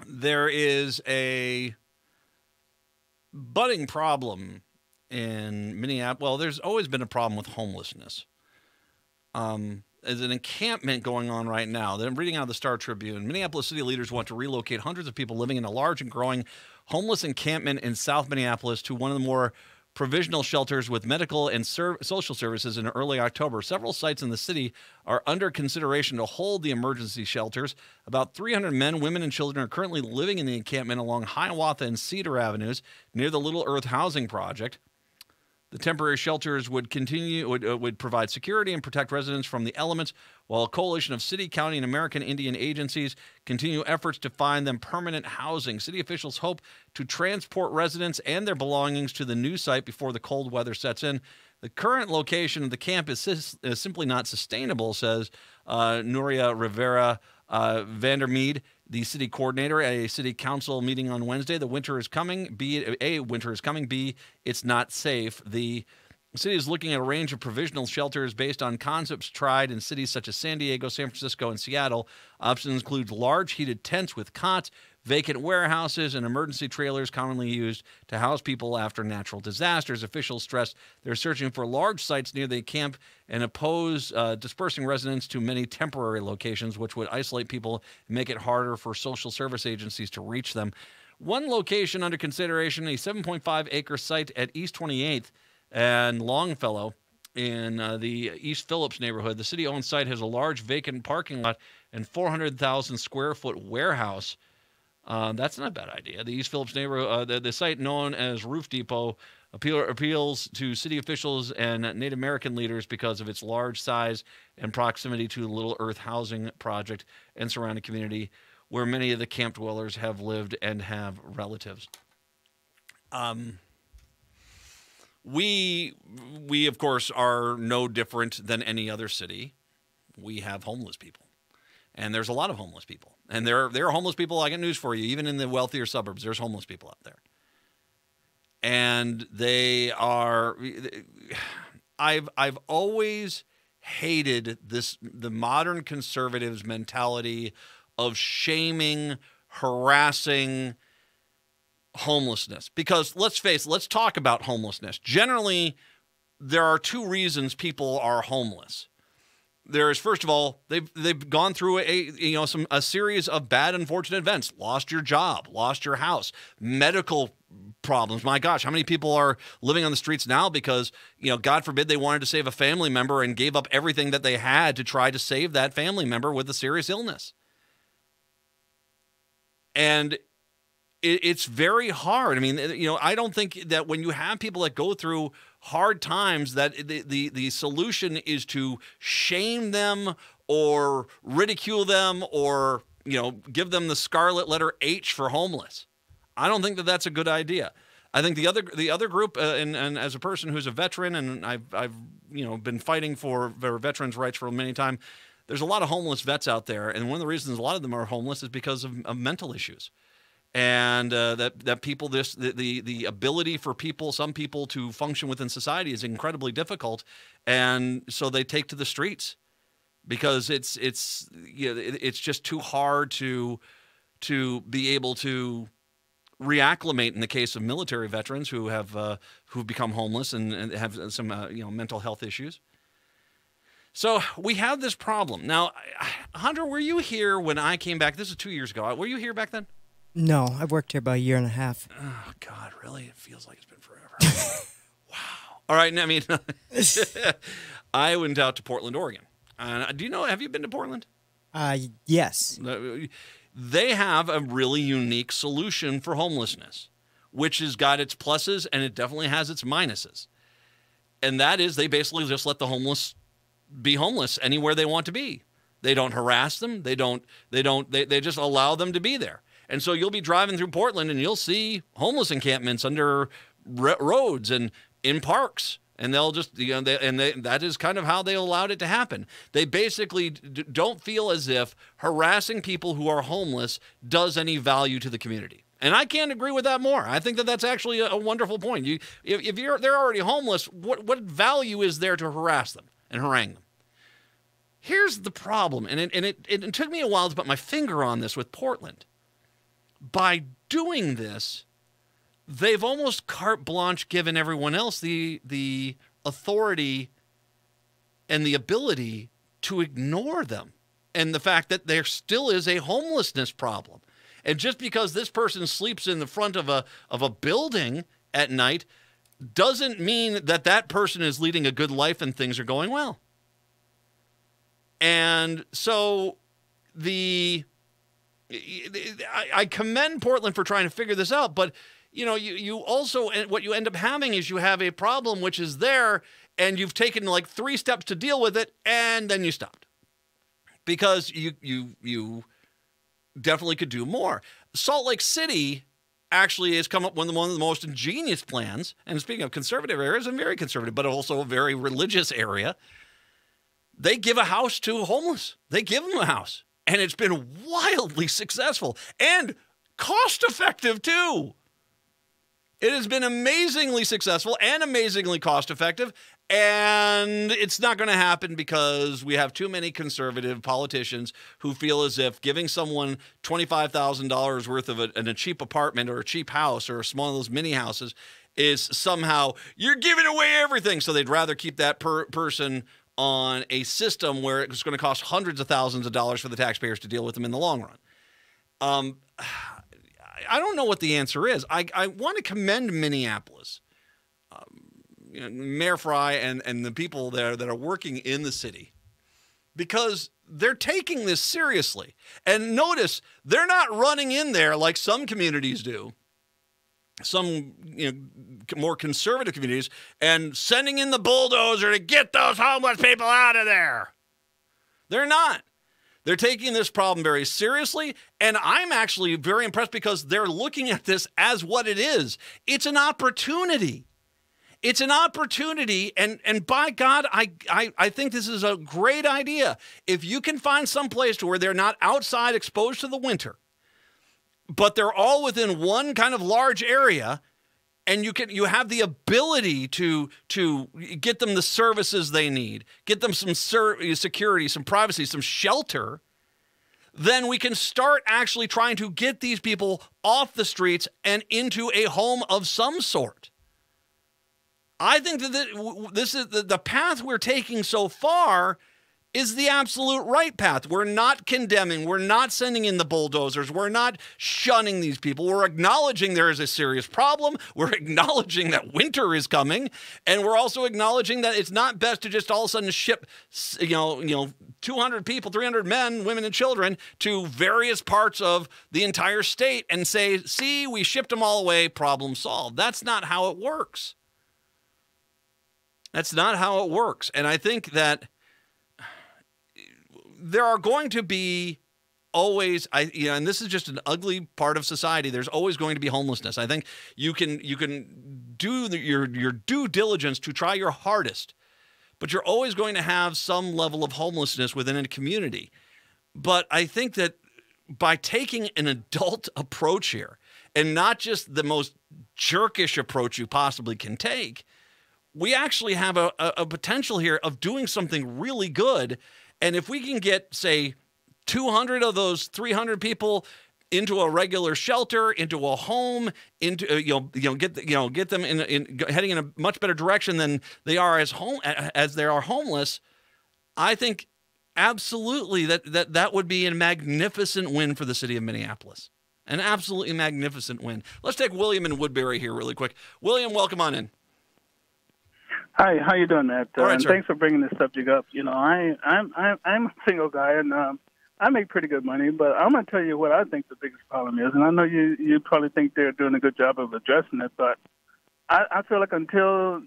there is a budding problem in Minneapolis. Well, there's always been a problem with homelessness. There's an encampment going on right now that I'm reading out of the Star Tribune. Minneapolis city leaders want to relocate hundreds of people living in a large and growing homeless encampment in South Minneapolis to one of the more provisional shelters with medical and social services in early October. Several sites in the city are under consideration to hold the emergency shelters. About 300 men, women, and children are currently living in the encampment along Hiawatha and Cedar Avenues near the Little Earth Housing Project. The temporary shelters would provide security and protect residents from the elements, while a coalition of city, county, and American Indian agencies continue efforts to find them permanent housing. City officials hope to transport residents and their belongings to the new site before the cold weather sets in. The current location of the camp is simply not sustainable, says Nuria Rivera Vandermeed, the city coordinator at a city council meeting on Wednesday. The winter is coming. A, winter is coming. B, it's not safe. The city is looking at a range of provisional shelters based on concepts tried in cities such as San Diego, San Francisco, and Seattle. Options include large heated tents with cots, vacant warehouses, and emergency trailers commonly used to house people after natural disasters. Officials stress they're searching for large sites near the camp and oppose dispersing residents to many temporary locations, which would isolate people and make it harder for social service agencies to reach them. One location under consideration, a 7.5-acre site at East 28th and Longfellow in the East Phillips neighborhood. The city-owned site has a large vacant parking lot and 400,000 square foot warehouse. That's not a bad idea. The East Phillips neighborhood, the site known as Roof Depot, appeals to city officials and Native American leaders because of its large size and proximity to the Little Earth Housing Project and surrounding community, where many of the camp dwellers have lived and have relatives. We of course are no different than any other city. We have homeless people, and there's a lot of homeless people, and there are homeless people. I got news for you. Even in the wealthier suburbs, there's homeless people out there, and they are. I've always hated the modern conservatives' mentality of shaming, harassing homelessness. Because let's talk about homelessness. Generally, there are two reasons people are homeless. There is, first of all, they've gone through a series of bad, unfortunate events. Lost your job, lost your house, medical problems. My gosh, how many people are living on the streets now because, God forbid, they wanted to save a family member and gave up everything that they had to try to save that family member with a serious illness. And it's very hard. I mean, I don't think that when you have people that go through hard times that the solution is to shame them or ridicule them or, give them the scarlet letter H for homeless. I don't think that that's a good idea. I think the other group, and as a person who's a veteran, and I've been fighting for veterans' rights for many time, there's a lot of homeless vets out there, and one of the reasons a lot of them are homeless is because of mental issues. And that people, the ability for some people to function within society is incredibly difficult, and so they take to the streets because it's just too hard to be able to reacclimate. In the case of military veterans who've become homeless and have some mental health issues. So we have this problem now. Hunter, were you here when I came back? This is 2 years ago. Were you here back then? No, I've worked here about a year and a half. Oh, God, really? It feels like it's been forever. Wow. All right, I mean, I went out to Portland, Oregon. Have you been to Portland? Yes. They have a really unique solution for homelessness, which has got its pluses and it definitely has its minuses. And that is they basically just let the homeless be homeless anywhere they want to be. They don't harass them. They just allow them to be there. And so you'll be driving through Portland and you'll see homeless encampments under roads and in parks. And they'll just, that is kind of how they allowed it to happen. They basically don't feel as if harassing people who are homeless does any value to the community. And I can't agree with that more. I think that that's actually a wonderful point. If they're already homeless, what value is there to harass them and harangue them? Here's the problem, and it took me a while to put my finger on this with Portland. by doing this, they've almost carte blanche given everyone else the authority and the ability to ignore them, and the fact that there still is a homelessness problem. And just because this person sleeps in the front of a building at night doesn't mean that that person is leading a good life and things are going well. And so I commend Portland for trying to figure this out, but you also, what you end up having is you have a problem which is there, and you've taken like 3 steps to deal with it, and then you stopped because you definitely could do more. Salt Lake City actually has come up with one of the most ingenious plans, and speaking of conservative areas, and very conservative, but also a very religious area, they give a house to homeless. They give them a house, and it's been wildly successful and cost-effective too. It has been amazingly successful and amazingly cost-effective, and it's not going to happen because we have too many conservative politicians who feel as if giving someone $25,000 worth of a cheap apartment or a cheap house or a small of those mini houses is somehow, you're giving away everything. So they'd rather keep that person on a system where it's going to cost hundreds of thousands of dollars for the taxpayers to deal with them in the long run. I don't know what the answer is. I want to commend Minneapolis, Mayor Fry and the people there that are working in the city, because they're taking this seriously. And notice, they're not running in there like some communities do, some more conservative communities, and sending in the bulldozer to get those homeless people out of there. They're not. They're taking this problem very seriously, and I'm actually very impressed because they're looking at this as what it is. It's an opportunity. It's an opportunity, and by God, I think this is a great idea. If you can find some place to where they're not outside exposed to the winter, but they're all within one kind of large area, and you have the ability to get them the services they need, get them some security, some privacy, some shelter, then we can start actually trying to get these people off the streets and into a home of some sort. I think that this is the path we're taking so far is the absolute right path. We're not condemning. We're not sending in the bulldozers. We're not shunning these people. We're acknowledging there is a serious problem. We're acknowledging that winter is coming. And we're also acknowledging that it's not best to just all of a sudden ship, 200 people, 300 men, women, and children to various parts of the entire state and say, see, we shipped them all away, problem solved. That's not how it works. That's not how it works. And I think that there are going to be always, and this is just an ugly part of society. There's always going to be homelessness. I think you can do your due diligence to try your hardest, but you're always going to have some level of homelessness within a community. But I think that by taking an adult approach here, and not just the most jerkish approach you possibly can take, we actually have a potential here of doing something really good. And if we can get, say, 200 of those 300 people into a regular shelter, into a home, into get them in heading in a much better direction than they are as they are homeless, I think absolutely that would be a magnificent win for the city of Minneapolis. An absolutely magnificent win. Let's take William in Woodbury here really quick. William, welcome on in. Hi, how you doing, Matt? All right, and sir. Thanks for bringing this subject up. I'm a single guy, and I make pretty good money, but I'm going to tell you what I think the biggest problem is, and I know you probably think they're doing a good job of addressing it, but I feel like until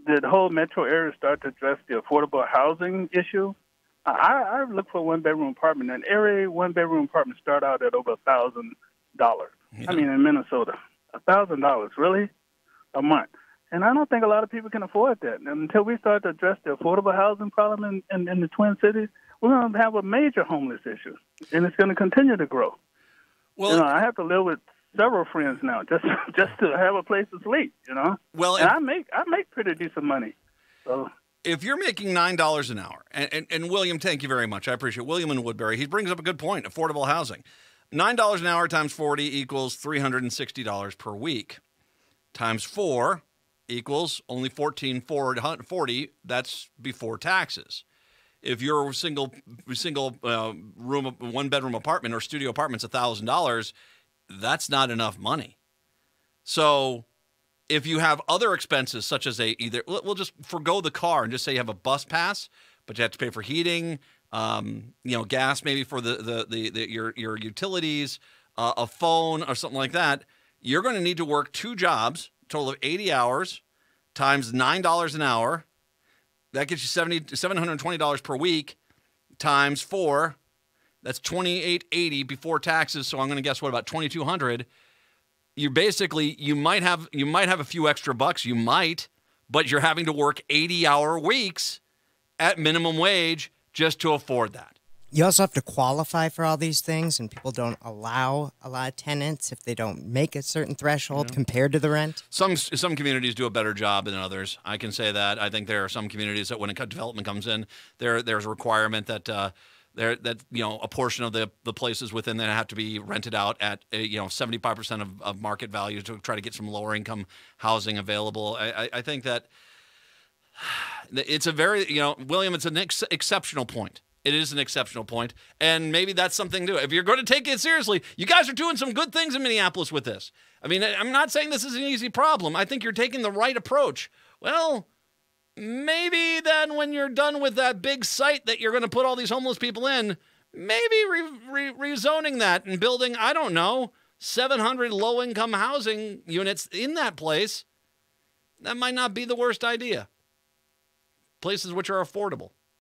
the whole metro area start to address the affordable housing issue, I look for a one-bedroom apartment, and every one-bedroom apartment start out at over $1,000. Yeah. I mean, in Minnesota, $1,000, really? A month. And I don't think a lot of people can afford that. And until we start to address the affordable housing problem in the Twin Cities, we're going to have a major homeless issue, and it's going to continue to grow. Well, I have to live with several friends now just to have a place to sleep. Well, and I make pretty decent money. So if you're making $9 an hour, and William, thank you very much. I appreciate it. William in Woodbury, he brings up a good point, affordable housing. $9 an hour times 40 equals $360 per week. Times 4 equals only $1,440. That's before taxes. If your single room, one bedroom apartment or studio apartment's $1,000, that's not enough money. So if you have other expenses such as we'll just forgo the car and just say you have a bus pass, but you have to pay for heating, gas maybe for your utilities, a phone or something like that. You're going to need to work 2 jobs, total of 80 hours, times $9 an hour. That gets you $720 per week, times 4. That's $2,880 before taxes. So I'm going to guess what, about $2,200. You might have a few extra bucks. You might, but you're having to work 80-hour weeks at minimum wage just to afford that. You also have to qualify for all these things, and people don't allow a lot of tenants if they don't make a certain threshold compared to the rent. Some communities do a better job than others. I can say that. I think there are some communities that when a development comes in, there's a requirement that a portion of the places within that have to be rented out at 75% of market value to try to get some lower income housing available. I think that it's a very William, it's an exceptional point. It is an exceptional point, and maybe that's something to do. If you're going to take it seriously, you guys are doing some good things in Minneapolis with this. I mean, I'm not saying this is an easy problem. I think you're taking the right approach. Well, maybe then when you're done with that big site that you're going to put all these homeless people in, maybe rezoning that and building, 700 low-income housing units in that place, that might not be the worst idea. Places which are affordable.